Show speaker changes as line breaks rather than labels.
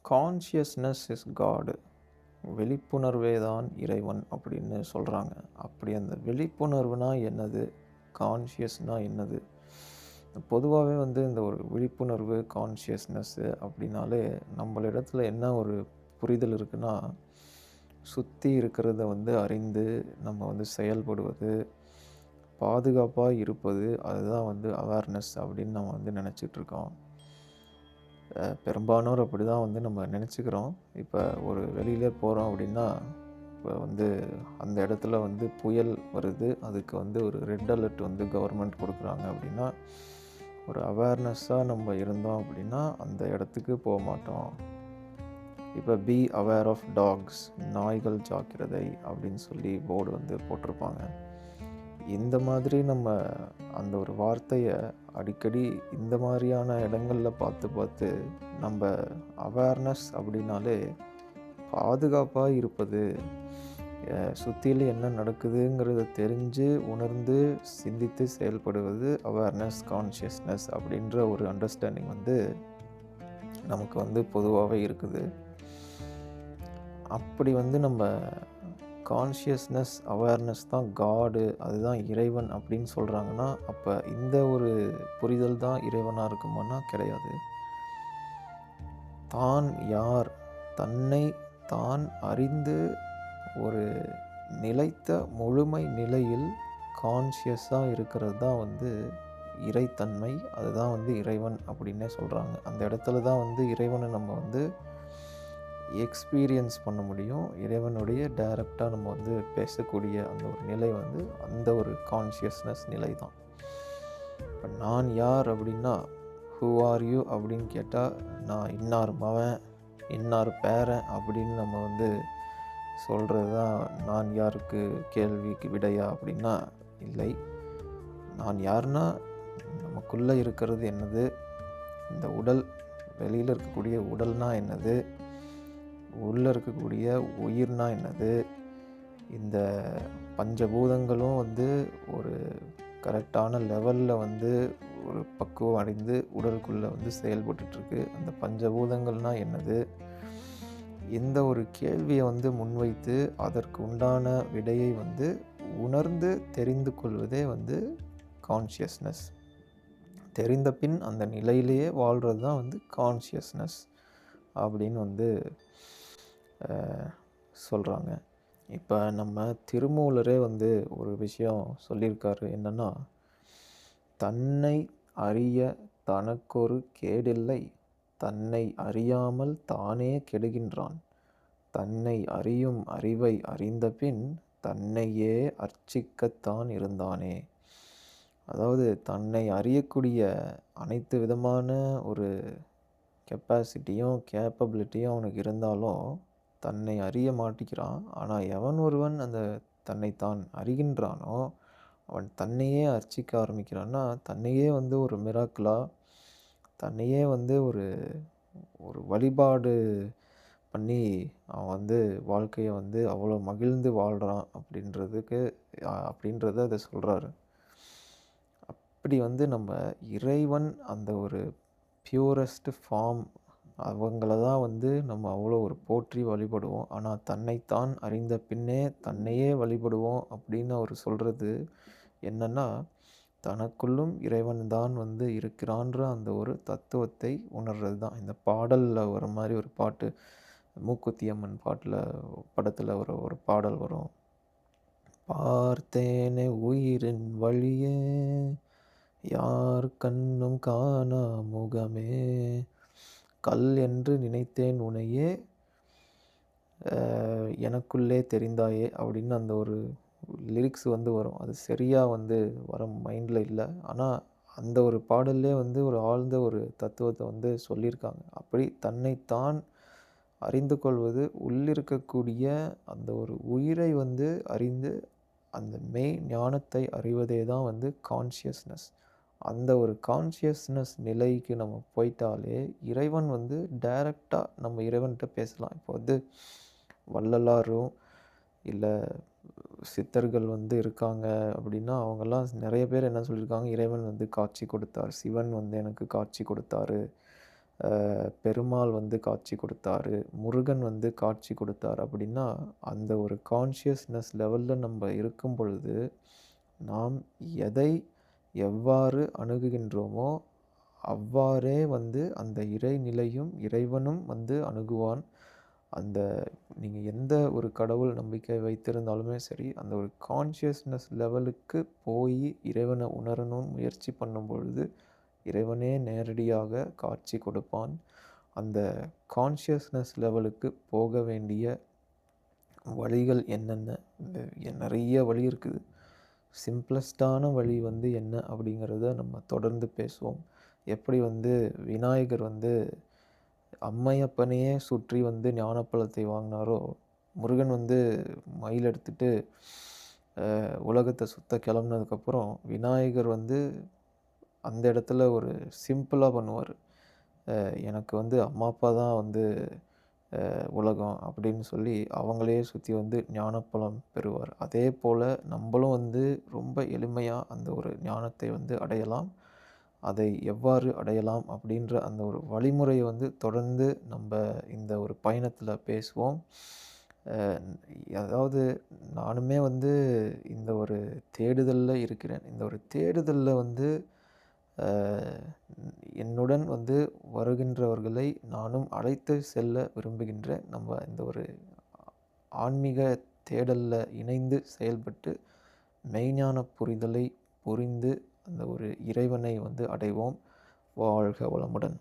Consciousness is காடு. விழிப்புணர்வே தான் இறைவன் அப்படின்னு சொல்கிறாங்க. அப்படி அந்த விழிப்புணர்வுனா என்னது? கான்ஷியஸ்னா என்னது? பொதுவாகவே இந்த ஒரு விழிப்புணர்வு, கான்ஷியஸ்னஸ்ஸு அப்படின்னாலே நம்மளிடத்துல என்ன ஒரு புரிதல் இருக்குன்னா, சுற்றி இருக்கிறத அறிந்து நம்ம செயல்படுவது, பாதுகாப்பாக இருப்பது, அதுதான் அவேர்னஸ் அப்படின்னு நம்ம நினச்சிட்ருக்கோம். பெரும்பானோர் அப்படி தான் நம்ம நினச்சிக்கிறோம். இப்போ ஒரு வெளியிலே போகிறோம் அப்படின்னா, இப்போ அந்த இடத்துல புயல் வருது. அதுக்கு ஒரு ரெட் அலர்ட் கவர்மெண்ட் கொடுக்குறாங்க அப்படின்னா, ஒரு அவேர்னஸ்ஸாக நம்ம இருந்தோம் அப்படின்னா, அந்த இடத்துக்கு மாட்டோம். இப்போ பி அவேர் ஆஃப் டாக்ஸ், நாய்கள் ஜாக்கிரதை அப்படின்னு சொல்லி போர்டு போட்டிருப்பாங்க. இந்த மாதிரி நம்ம அந்த ஒரு வார்த்தையை அடிக்கடி இந்த மாதிரியான இடங்களில் பார்த்து பார்த்து நம்ம அவேர்னஸ் அப்படின்னாலே பாதுகாப்பாக இருப்பது, சுற்றிலும் என்ன நடக்குதுங்கிறத தெரிஞ்சு உணர்ந்து சிந்தித்து செயல்படுவது அவேர்னஸ், கான்ஷியஸ்னஸ் அப்படின்ற ஒரு அண்டர்ஸ்டாண்டிங் நமக்கு பொதுவாகவே இருக்குது. அப்படி நம்ம கான்ஷியஸ்னஸ், அவேர்னஸ் தான் காடு, அதுதான் இறைவன் அப்படின்னு சொல்கிறாங்கன்னா, அப்போ இந்த ஒரு புரிதல் தான் இறைவனாக இருக்குமானா கிடையாது. தான் யார், தன்னை தான் அறிந்து ஒரு நிலைத்த முழுமை நிலையில் கான்ஷியஸாக இருக்கிறது தான் இறைத்தன்மை. அதுதான் இறைவன் அப்படின்னே சொல்கிறாங்க. அந்த இடத்துல தான் இறைவனை நம்ம எக்ஸ்பீரியன்ஸ் பண்ண முடியும். இறைவனுடைய டைரக்டாக நம்ம பேசக்கூடிய அந்த ஒரு நிலை அந்த ஒரு கான்ஷியஸ்னஸ் நிலை தான். இப்போ நான் யார் அப்படின்னா, ஹூ ஆர் யூ அப்படின்னு கேட்டால், நான் இன்னார் மவன், இன்னார் பேரன் அப்படின்னு நம்ம சொல்கிறது தான் நான் யாருக்கு கேள்விக்கு விடையா அப்படின்னா இல்லை. நான் யாருன்னா, நமக்குள்ளே இருக்கிறது என்னது, இந்த உடல், வெளியில் இருக்கக்கூடிய உடல்னா என்னது, உள்ளே இருக்கக்கூடிய உயிர்னா என்னது, இந்த பஞ்சபூதங்களும் ஒரு கரெக்டான லெவலில் ஒரு பக்குவம் அடைந்து உடலுக்குள்ளே செயல்பட்டுருக்கு. அந்த பஞ்சபூதங்கள்னால் என்னது, இந்த ஒரு கேள்வியை முன்வைத்து அதற்கு உண்டான விடையை உணர்ந்து தெரிந்து கொள்வதே கான்ஷியஸ்னஸ். தெரிந்த பின் அந்த நிலையிலேயே வாழ்கிறது தான் கான்ஷியஸ்னஸ் அப்படின்னு சொல்கிறாங்க. இப்போ நம்ம திருமூலரே ஒரு விஷயம் சொல்லியிருக்காரு. என்னென்னா, தன்னை அறிய தனக்கொரு கேடில்லை, தன்னை அறியாமல் தானே கெடுகின்றான், தன்னை அறியும் அறிவை அறிந்த பின் தன்னையே அர்ச்சிக்கத்தான் இருந்தானே. அதாவது தன்னை அறியக்கூடிய அனைத்து விதமான ஒரு கெப்பாசிட்டியும் கேப்பபிலிட்டியும் அவனுக்கு இருந்தாலும் தன்னை அறிய மாட்டிக்கிறான். ஆனால் எவன் ஒருவன் அந்த தன்னைத்தான் அறிகின்றானோ அவன் தன்னையே அர்ச்சிக்க ஆரம்பிக்கிறான்னா, தன்னையே ஒரு மிராக்கிளாக, தன்னையே ஒரு ஒரு வழிபாடு பண்ணி அவன் வாழ்க்கையை அவ்வளோ மகிழ்ந்து வாழ்கிறான் அப்படின்றத அதை சொல்கிறாரு. அப்படி நம்ம இறைவன் அந்த ஒரு பியூரஸ்ட் ஃபார்ம், அவங்கள தான் நம்ம அவ்வளோ ஒரு போற்றி வழிபடுவோம். ஆனால் தன்னைத்தான் அறிந்த பின்னே தன்னையே வழிபடுவோம் அப்படின்னு அவர் சொல்கிறது என்னென்னா, தனக்குள்ளும் இறைவன் தான் இருக்கிறான்ற அந்த ஒரு தத்துவத்தை உணர்றது தான். இந்த பாடலில் வர மாதிரி ஒரு பாட்டு, மூக்குத்தி அம்மன் படத்தில் ஒரு பாடல் வரும். பார்த்தேனே உயிரின் வழியே, யார் கண்ணும் காணா முகமே, கல் என்று நினைத்தேன் உனையே, எனக்குள்ளே தெரிந்தாயே அப்படின்னு அந்த ஒரு லிரிக்ஸ் வரும். அது சரியாக வர மைண்டில் இல்லை. ஆனால் அந்த ஒரு பாடல்லே ஒரு ஆழ்ந்த ஒரு தத்துவத்தை சொல்லியிருக்காங்க. அப்படி தன்னைத்தான் அறிந்து கொள்வது, உள்ளிருக்கக்கூடிய அந்த ஒரு உயிரை அறிந்து அந்த மெய் ஞானத்தை அறிவதே தான் கான்ஷியஸ்னஸ். அந்த ஒரு கான்ஷியஸ்னஸ் நிலைக்கு நம்ம போயிட்டாலே இறைவன் டைரெக்டாக நம்ம இறைவன்கிட்ட பேசலாம். இப்போ வள்ளலாரும் இல்லை சித்தர்கள் இருக்காங்க அப்படின்னா, அவங்கெல்லாம் நிறைய பேர் என்ன சொல்லியிருக்காங்க, இறைவன் காட்சி கொடுத்தார், சிவன் எனக்கு காட்சி கொடுத்தாரு பெருமாள் வந்து காட்சி கொடுத்தாரு, முருகன் வந்து காட்சி கொடுத்தாரு அப்படின்னா, அந்த ஒரு கான்ஷியஸ்னஸ் லெவல்ல நம்ம இருக்கும் பொழுது, நாம் எதை எவ்வாறு அணுகுகின்றோமோ, அவ்வாறே வந்து அந்த இறைநிலையும், இறைவனும் வந்து அணுகுவான். அந்த நீங்க எந்த ஒரு கடவுள் நம்பிக்கை வைத்திருந்தாலுமே சரி, அந்த ஒரு கான்ஷியஸ்னஸ் லெவலுக்கு போயி இறைவன உணரணும்னு முயற்சி பண்ணும் பொழுது, இறைவனே நேரடியாக காட்சி கொடுப்பான். அந்த கான்ஷியஸ்னஸ் லெவலுக்கு போக வேண்டிய வழிகள் என்னென்ன? நெறைய வழி இருக்குது. சிம்பிளஸ்ட்டான வழி வந்து என்ன அப்படிங்கிறத நம்ம தொடர்ந்து பேசுவோம். எப்படி வந்து விநாயகர் வந்து அம்மையப்பனையே சுற்றி வந்து ஞானப்பழத்தை வாங்கினாரோ, முருகன் வந்து மயில் எடுத்துட்டு உலகத்த சுத்த கிளம்புனதுக்கப்புறம், விநாயகர் வந்து அந்த இடத்துல ஒரு சிம்பிளா பண்ணுவாரு. எனக்கு வந்து அம்மா, அப்பா தான் வந்து உலகம் அப்படின்னு சொல்லி அவங்களையே சுத்தி வந்து ஞானப்பழம் பெறுவார். அதேபோல நம்பளும் வந்து ரொம்ப எளிமையா அந்த ஒரு ஞானத்தை வந்து அடையலாம். அதை எவ்வாறு அடையலாம் அப்படின்ற அந்த ஒரு வழிமுறைய வந்து தொடர்ந்து நம்ப இந்த ஒரு பயணத்துல பேசுவோம். அ அதாவது நானுமே வந்து இந்த ஒரு தேடுதல்ல இருக்கிறேன். இந்த ஒரு தேடுதல்ல வந்து அ என்னுடன் வந்து வருகின்றவர்களை நானும் அழைத்து செல்ல விரும்புகின்றேன். நம்ம இந்த ஒரு ஆன்மீக தேடல்ல இணைந்து செயல்பட்டு மெய்ஞான புரிதலை புரிந்து அந்த ஒரு இறைவனை வந்து அடைவோம். வாழ்க வளமுடன்.